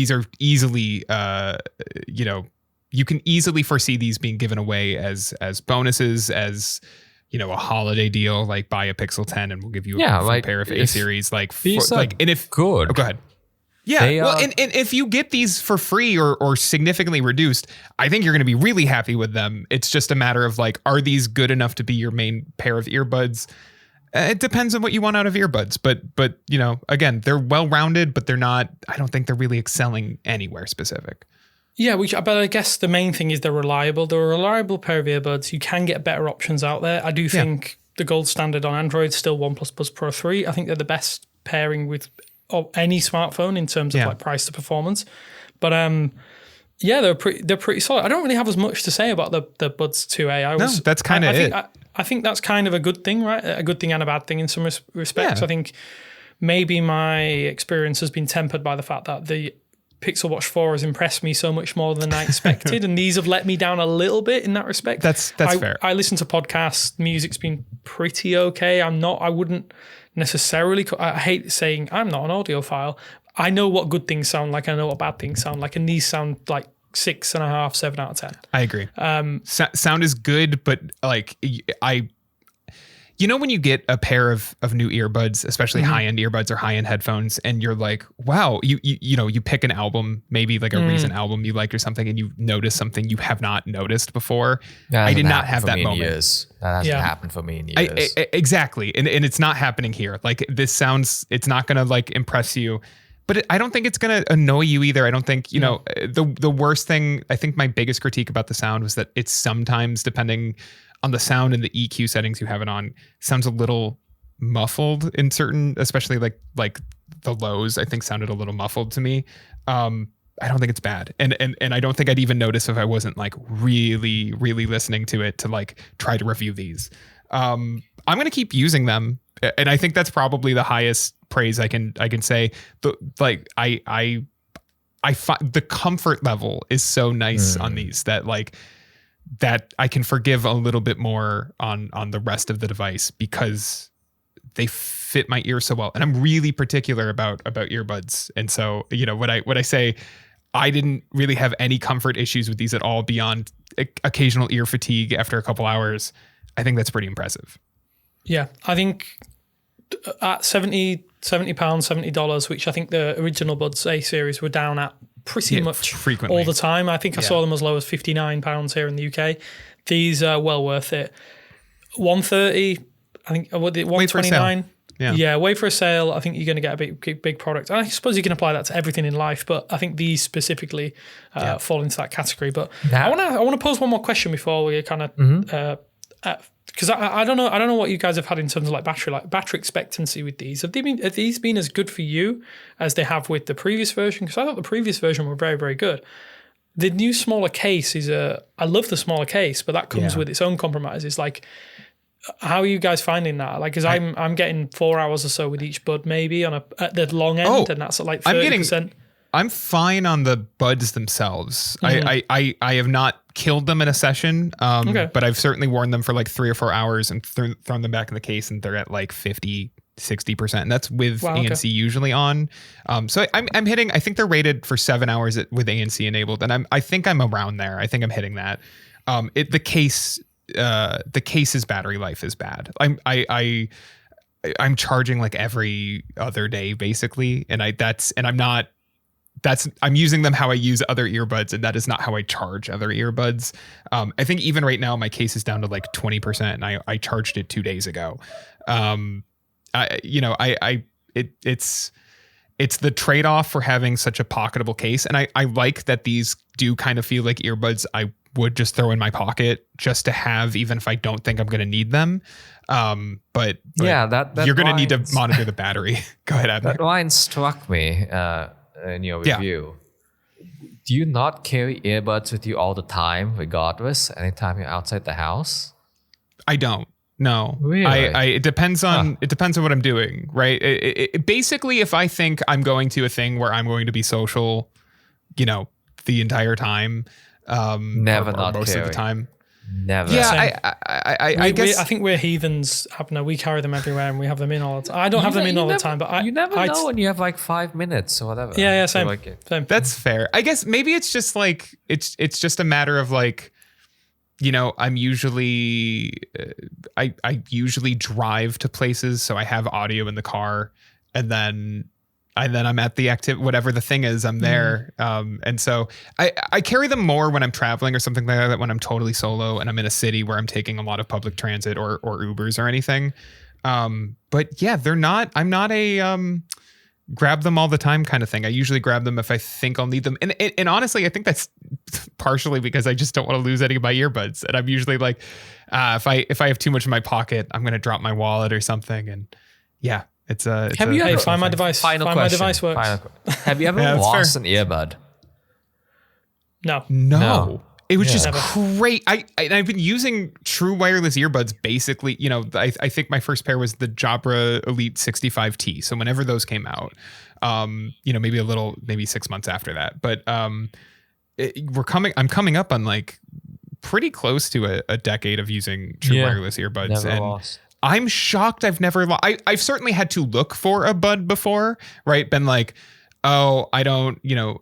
are easily you can easily foresee these being given away as bonuses, as a holiday deal, like buy a Pixel 10 and we'll give you a pair of A series. And if good, go ahead. Yeah, and if you get these for free or significantly reduced, I think you're going to be really happy with them. It's just a matter of like, are these good enough to be your main pair of earbuds? It depends on what you want out of earbuds, but again, they're well-rounded, but they're not. I don't think they're really excelling anywhere specific. Yeah, but I guess the main thing is they're reliable. They're a reliable pair of earbuds. You can get better options out there. I do think the gold standard on Android is still OnePlus Buds Pro 3. I think they're the best pairing with any smartphone in terms of like price to performance. But they're pretty solid. I don't really have as much to say about the Buds 2A. That's kind of it. I think that's kind of a good thing, right? A good thing and a bad thing in some respects. Yeah. I think maybe my experience has been tempered by the fact that the Pixel Watch 4 has impressed me so much more than I expected, and these have let me down a little bit in that respect. That's fair. I listen to podcasts. Music's been pretty okay. I wouldn't necessarily. I hate saying I'm not an audiophile. I know what good things sound like. I know what bad things sound like, and these sound like 6.5, 7 out of 10. I agree. Sound is good, but like when you get a pair of new earbuds, especially high-end earbuds or high-end headphones, and you're like, wow, you pick an album, maybe like a recent album you liked or something, and you notice something you have not noticed before. I did not have that moment. That hasn't happened for me in years. Exactly. And it's not happening here. Like it's not going to like impress you, but I don't think it's going to annoy you either. I don't think, the worst thing, I think my biggest critique about the sound was that it's sometimes, depending on the sound and the EQ settings you have it on, sounds a little muffled in certain, especially like the lows, I think sounded a little muffled to me. I don't think it's bad. And I don't think I'd even notice if I wasn't like really, really listening to it to like try to review these. I'm going to keep using them. And I think that's probably the highest praise I can say. But like, I find the comfort level is so nice on these that I can forgive a little bit more on the rest of the device because they fit my ear so well. And I'm really particular about earbuds. And so, what I say, I didn't really have any comfort issues with these at all beyond occasional ear fatigue after a couple hours. I think that's pretty impressive. Yeah, I think at £70, $70, which I think the original Buds A series were down at pretty much frequently all the time. I think I saw them as low as £59 here in the UK. These are well worth it. $130, I think, $129. Yeah, wait for a sale. I think you're going to get a big product. And I suppose you can apply that to everything in life, but I think these specifically fall into that category. But I want to pose one more question before we kind of because I don't know what you guys have had in terms of like battery expectancy with these. Have these been as good for you as they have with the previous version? Because I thought the previous version were very, very good. The new smaller case I love the smaller case, but that comes with its own compromises. Like, how are you guys finding that? Like, because I'm getting 4 hours or so with each bud, maybe at the long end, and that's at like 30%. I'm fine on the buds themselves. I have not killed them in a session, but I've certainly worn them for like 3 or 4 hours and thrown them back in the case, and they're at like 50, 60%. And that's with ANC usually on. So I'm hitting. I think they're rated for 7 hours with ANC enabled, and I think I'm around there. I think I'm hitting that. The case's battery life is bad. I'm charging like every other day basically, and I'm using them how I use other earbuds, and that is not how I charge other earbuds. I think even right now my case is down to like 20%, and I charged it 2 days ago. It's the trade-off for having such a pocketable case, and I like that these do kind of feel like earbuds I would just throw in my pocket just to have, even if I don't think I'm going to need them. But that you're going to need to monitor the battery. Go ahead, Abner. That line struck me. In your review, do you not carry earbuds with you all the time, regardless, anytime you're outside the house? I don't. No, really? It depends on what I'm doing, right? Basically, if I think I'm going to a thing where I'm going to be social, the entire time, never or not most carry. of the time. Never. Yeah, I guess I think we're heathens, Abner. We carry them everywhere and we have them in all the time. I don't have them in all the time, but you never know when you have like 5 minutes or whatever. Yeah, same. Same. That's fair. I guess maybe it's just like it's just a matter of like, I'm usually I usually drive to places, so I have audio in the car, and then I'm at the whatever the thing is, I'm there. And so I carry them more when I'm traveling or something like that, when I'm totally solo and I'm in a city where I'm taking a lot of public transit or Ubers or anything. But yeah, I'm not a grab them all the time kind of thing. I usually grab them if I think I'll need them. And honestly, I think that's partially because I just don't want to lose any of my earbuds. And I'm usually like, if I have too much in my pocket, I'm going to drop my wallet or something. And yeah. Have you ever find my device? Final find question. my device works. Have you ever lost an earbud? No. It was just great. I've been using true wireless earbuds basically. I think my first pair was the Jabra Elite 65T. So whenever those came out, maybe 6 months after that. But I'm coming up on like pretty close to a decade of using true wireless earbuds. Never lost. I'm shocked I've never I've certainly had to look for a bud before, right? Been like, oh, I don't,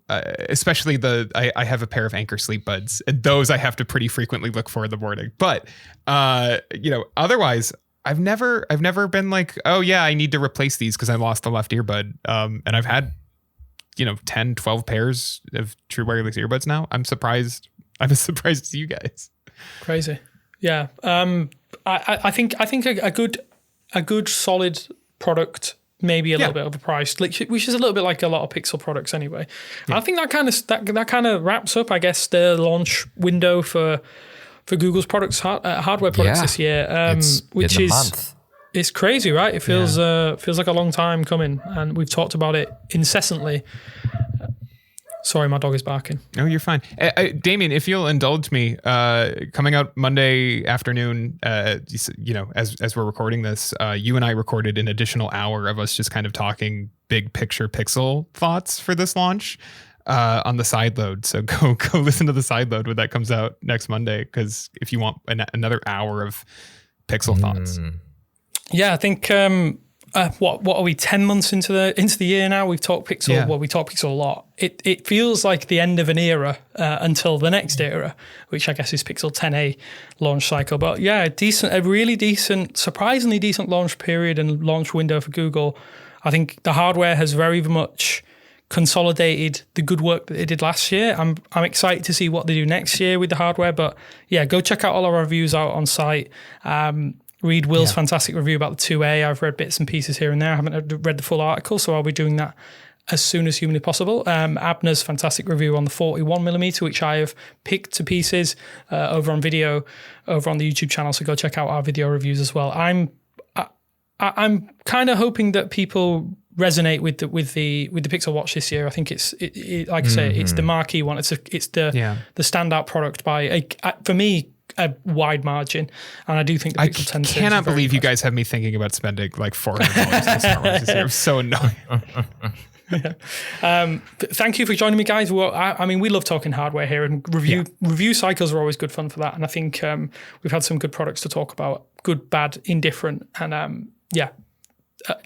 especially I have a pair of Anchor Sleep buds, and those I have to pretty frequently look for in the morning. But, otherwise I've never been like, oh yeah, I need to replace these because I lost the left earbud. And I've had, 10, 12 pairs of true wireless earbuds now. I'm surprised. I'm as surprised as you guys. Crazy. Yeah. I think a good solid product, maybe a little bit overpriced, which is a little bit like a lot of Pixel products anyway. Yeah. I think that kind of wraps up, I guess, the launch window for Google's products, hardware products this year, which is it's crazy, right? It feels like a long time coming, and we've talked about it incessantly. Sorry, my dog is barking. No, you're fine. Damien, if you'll indulge me, coming out Monday afternoon, as we're recording this, you and I recorded an additional hour of us just kind of talking big picture Pixel thoughts for this launch on the side load. So go listen to the side load when that comes out next Monday, because if you want another hour of Pixel thoughts. Yeah, I think... what are we 10 months into the year now? We've talked Pixel. Yeah. Well, we talk Pixel a lot. It feels like the end of an era until the next era, which I guess is Pixel 10a launch cycle. But yeah, a really decent, surprisingly decent launch period and launch window for Google. I think the hardware has very much consolidated the good work that they did last year. I'm excited to see what they do next year with the hardware. But yeah, go check out all our reviews out on site. Read Will's fantastic review about the 2A. I've read bits and pieces here and there. I haven't read the full article, so I'll be doing that as soon as humanly possible. Abner's fantastic review on the 41mm, which I have picked to pieces over on video, over on the YouTube channel. So go check out our video reviews as well. I'm kind of hoping that people resonate with the Pixel Watch this year. I think it's like I say, it's the marquee one. It's the standout product by for me, a wide margin, and I do think the Pixel 10 series cannot believe you guys have me thinking about spending like $400 on smartwatch this year. I'm so annoying. Thank you for joining me, guys. Well, I mean, we love talking hardware here, and review cycles are always good fun for that. And I think we've had some good products to talk about, good, bad, indifferent, and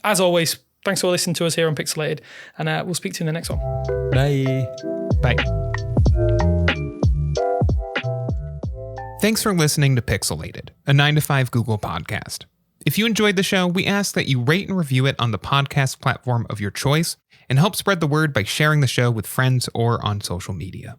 as always, thanks for listening to us here on Pixelated, and we'll speak to you in the next one. Bye. Thanks for listening to Pixelated, a 9 to 5 Google podcast. If you enjoyed the show, we ask that you rate and review it on the podcast platform of your choice and help spread the word by sharing the show with friends or on social media.